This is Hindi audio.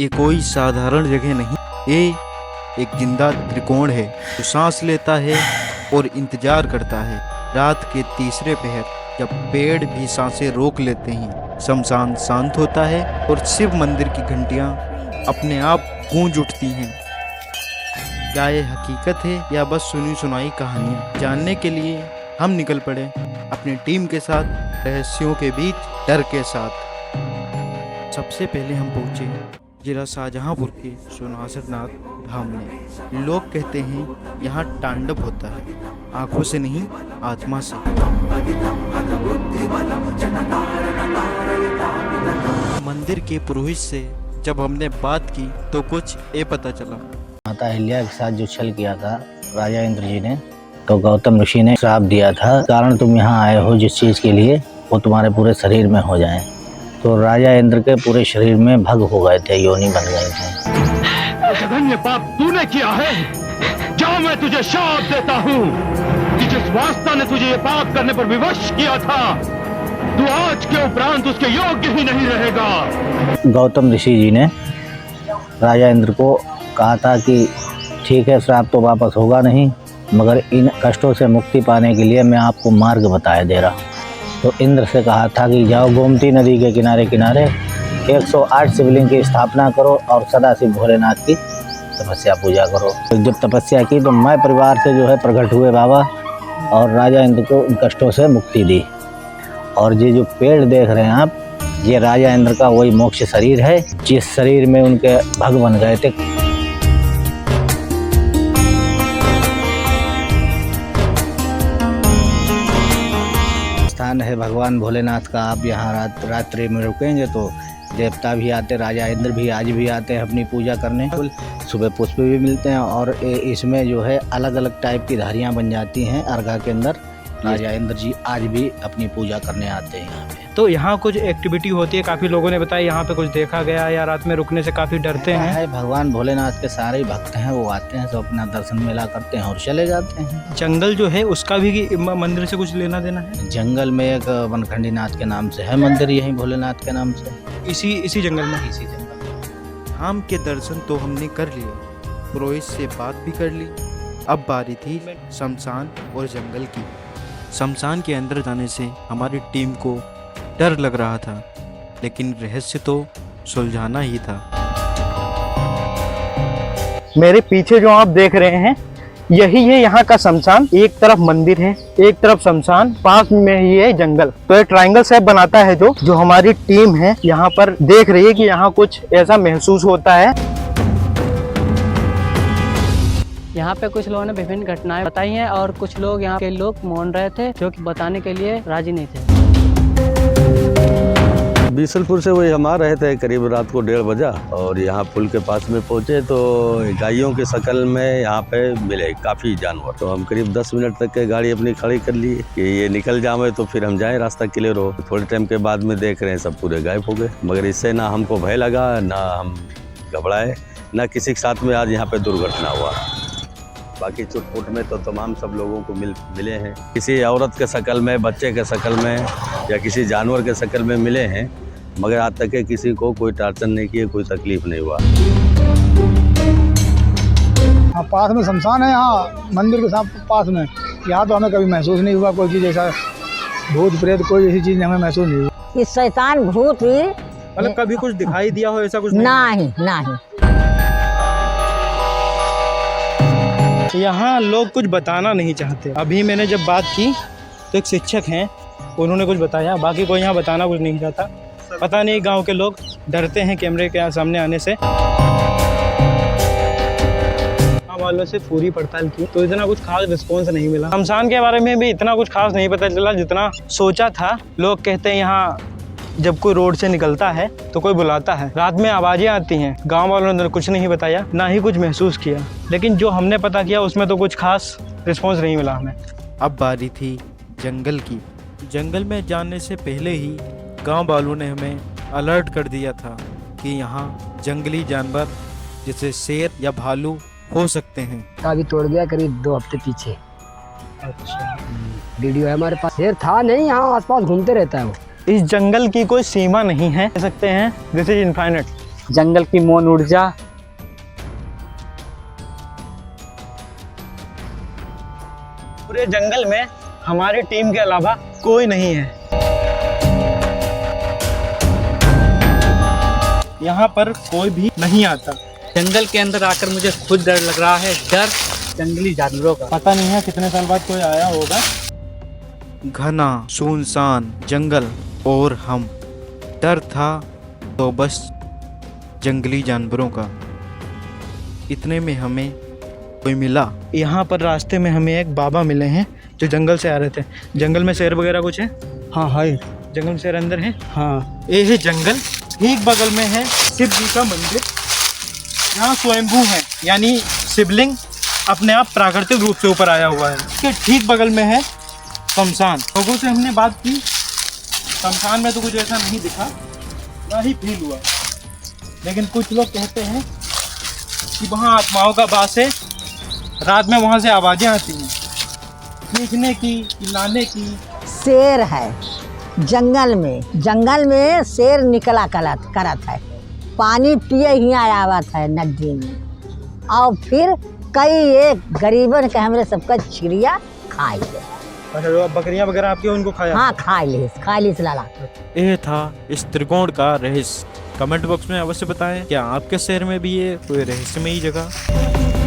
ये कोई साधारण जगह नहीं, ये एक जिंदा त्रिकोण है जो सांस लेता है और इंतजार करता है। रात के तीसरे पहर जब पेड़ भी सांसें रोक लेते हैं, शमशान शांत होता है और शिव मंदिर की घंटियां अपने आप गूंज उठती हैं। क्या ये हकीकत है या बस सुनी सुनाई कहानियाँ? जानने के लिए हम निकल पड़े अपनी टीम के साथ, रहस्यों के बीच डर के साथ। सबसे पहले हम पहुँचे जिला शाहजहांपुर के सोनासरनाथ धाम में। लोग कहते हैं यहाँ तांडव होता है, आंखों से नहीं आत्मा से। मंदिर के पुरोहित से जब हमने बात की तो कुछ ये पता चला। माता अहिल्या के साथ जो छल किया था राजा इंद्र जी ने, तो गौतम ऋषि ने श्राप दिया था, कारण तुम यहाँ आए हो जिस चीज के लिए वो तुम्हारे पूरे शरीर में हो जाए। तो राजा इंद्र के पूरे शरीर में भग हो गए थे, योनि बन गए थे। जघन्य पाप तूने किया है, जाओ मैं तुझे शाप देता हूँ कि जिस वास्ता ने तुझे ये पाप करने पर विवश किया था, तू आज के उपरांत उसके योग्य ही नहीं रहेगा। गौतम ऋषि जी ने राजा इंद्र को कहा था कि ठीक है, श्राप तो वापस होगा नहीं, मगर इन कष्टों से मुक्ति पाने के लिए मैं आपको मार्ग बताया दे रहा हूँ। तो इंद्र से कहा था कि जाओ गोमती नदी के किनारे किनारे 108 शिवलिंग की स्थापना करो और सदाशिव भोलेनाथ की तपस्या पूजा करो। तो जब तपस्या की तो मैं परिवार से जो है प्रकट हुए बाबा, और राजा इंद्र को उन कष्टों से मुक्ति दी। और ये जो पेड़ देख रहे हैं आप, ये राजा इंद्र का वही मोक्ष शरीर है जिस शरीर में उनके भग बन गए थे। स्थान है भगवान भोलेनाथ का। आप यहाँ रात्रि में रुकेंगे तो देवता भी आते, राजा इंद्र भी आज भी आते हैं अपनी पूजा करने। सुबह पुष्प भी मिलते हैं और इसमें जो है अलग अलग टाइप की धारियाँ बन जाती हैं अर्घा के अंदर। राजा इंद्र जी आज भी अपनी पूजा करने आते हैं यहाँ पे। तो यहाँ कुछ एक्टिविटी होती है, काफ़ी लोगों ने बताया यहाँ पे कुछ देखा गया या रात में रुकने से काफ़ी डरते हैं। भगवान भोलेनाथ के सारे ही भक्त हैं, वो आते हैं, सब अपना दर्शन मेला करते हैं और चले जाते हैं। जंगल जो है उसका भी मंदिर से कुछ लेना देना है? जंगल में एक वनखंडी नाथ के नाम से है मंदिर, यही भोलेनाथ के नाम से। इसी जंगल में? इसी जंगल। धाम के दर्शन तो हमने कर लिए, पुरोहित से बात भी कर ली। अब बारी थी शमशान और जंगल की। शमशान के अंदर जाने से हमारी टीम को डर लग रहा था, लेकिन रहस्य तो सुलझाना ही था। मेरे पीछे जो आप देख रहे हैं यही है यहाँ का शमशान। एक तरफ मंदिर है, एक तरफ शमशान, पास में ही है जंगल। तो ये ट्रायंगल शेप बनाता है जो हमारी टीम है यहाँ पर देख रही है कि यहाँ कुछ ऐसा महसूस होता है। यहाँ पे कुछ लोगों ने विभिन्न घटनाएं बताई हैं और कुछ लोग यहाँ के लोग मौन रहे थे, जो कि बताने के लिए राजी नहीं थे। बीसलपुर से वही हम आ रहे थे करीब रात को 1:30 बजा, और यहाँ पुल के पास में पहुँचे तो गायों के शकल में यहाँ पे मिले काफ़ी जानवर। तो हम करीब 10 मिनट तक के गाड़ी अपनी खड़ी कर ली कि ये निकल जाए तो फिर हम जाएं, रास्ता क्लियर हो। थोड़े टाइम के बाद में देख रहे हैं सब पूरे गायब हो गए। मगर इससे ना हमको भय लगा, ना हम घबराए, ना किसी के साथ में आज यहाँ पे दुर्घटना हुआ। बाकी चुटपुट में तो तमाम सब लोगों को मिले हैं। किसी औरत के शकल में, बच्चे के शकल में या किसी जानवर के शकल में मिले हैं, मगर आज तक के किसी को कोई टार्चर नहीं किए, कोई तकलीफ नहीं हुआ। हाँ, पास में शमशान है, यहाँ मंदिर के साथ पास में। यहाँ तो हमें कभी महसूस नहीं हुआ कोई चीज़ ऐसा, भूत प्रेत कोई ऐसी चीज़ हमें महसूस नहीं हुई। इस शैतान भूत ही मतलब कभी कुछ दिखाई दिया हो ऐसा कुछ? नहीं। यहाँ लोग कुछ बताना नहीं चाहते। अभी मैंने जब बात की तो एक शिक्षक हैं, उन्होंने कुछ बताया, बाकी कोई यहाँ बताना कुछ नहीं चाहता। पता नहीं गांव के लोग डरते हैं कैमरे के सामने आने से। गाँव वालों से पूरी पड़ताल की तो इतना कुछ खास रिस्पॉन्स नहीं मिला। शमशान के बारे में भी इतना कुछ खास नहीं पता चला जितना सोचा था। लोग कहते हैं यहाँ जब कोई रोड से निकलता है तो कोई बुलाता है, रात में आवाज़ें आती हैं। गांव वालों ने कुछ नहीं बताया, ना ही कुछ महसूस किया, लेकिन जो हमने पता किया उसमें तो कुछ खास रिस्पॉन्स नहीं मिला हमें। अब बारी थी जंगल की। जंगल में जाने से पहले ही गांव वालों ने हमें अलर्ट कर दिया था कि यहाँ जंगली जानवर जैसे शेर या भालू हो सकते हैं। अभी तोड़ गया करीब 2 हफ्ते पीछे। अच्छा, वीडियो है हमारे पास। शेर था नहीं, यहाँ आसपास घूमते रहता है वो। इस जंगल की कोई सीमा नहीं है, कह सकते हैं दिस इज इनफाइनाइट। जंगल की मौन ऊर्जा, पूरे जंगल में हमारी टीम के अलावा कोई नहीं है। यहाँ पर कोई भी नहीं आता। जंगल के अंदर आकर मुझे खुद डर लग रहा है, डर जंगली जानवरों का। पता नहीं है कितने साल बाद कोई आया होगा। घना सुनसान जंगल और हम। डर था तो बस जंगली जानवरों का। इतने में हमें कोई मिला। यहाँ पर रास्ते में हमें एक बाबा मिले हैं जो जंगल से आ रहे थे। जंगल में शेर वगैरह कुछ है? हाँ है। जंगल में शेर अंदर है? हाँ ये है जंगल। ठीक बगल में है शिव जी का मंदिर। यहाँ स्वयंभू है, यानी शिवलिंग अपने आप प्राकृतिक रूप से ऊपर आया हुआ है। इसके ठीक बगल में है शमशान। लोगों से हमने बात की, शमशान में तो कुछ ऐसा नहीं दिखा, ना ही फील हुआ। लेकिन कुछ लोग कहते हैं कि वहाँ आत्माओं का वास है। रात में वहाँ से आवाज़ें आती हैं, चीखने की, चिल्लाने की। शेर है जंगल में शेर निकला करत है। पानी पिए ही आया हुआ था नदी में, और फिर कई एक गरीबन के हमरे सबका चिड़िया खाई ले। अच्छा, बकरियां वगैरह आपके उनको खाया? हाँ खा ली लाला। यह था इस त्रिकोण का रहस्य। कमेंट बॉक्स में अवश्य बताएं, क्या आपके शहर में भी ये कोई रहस्यमयी जगह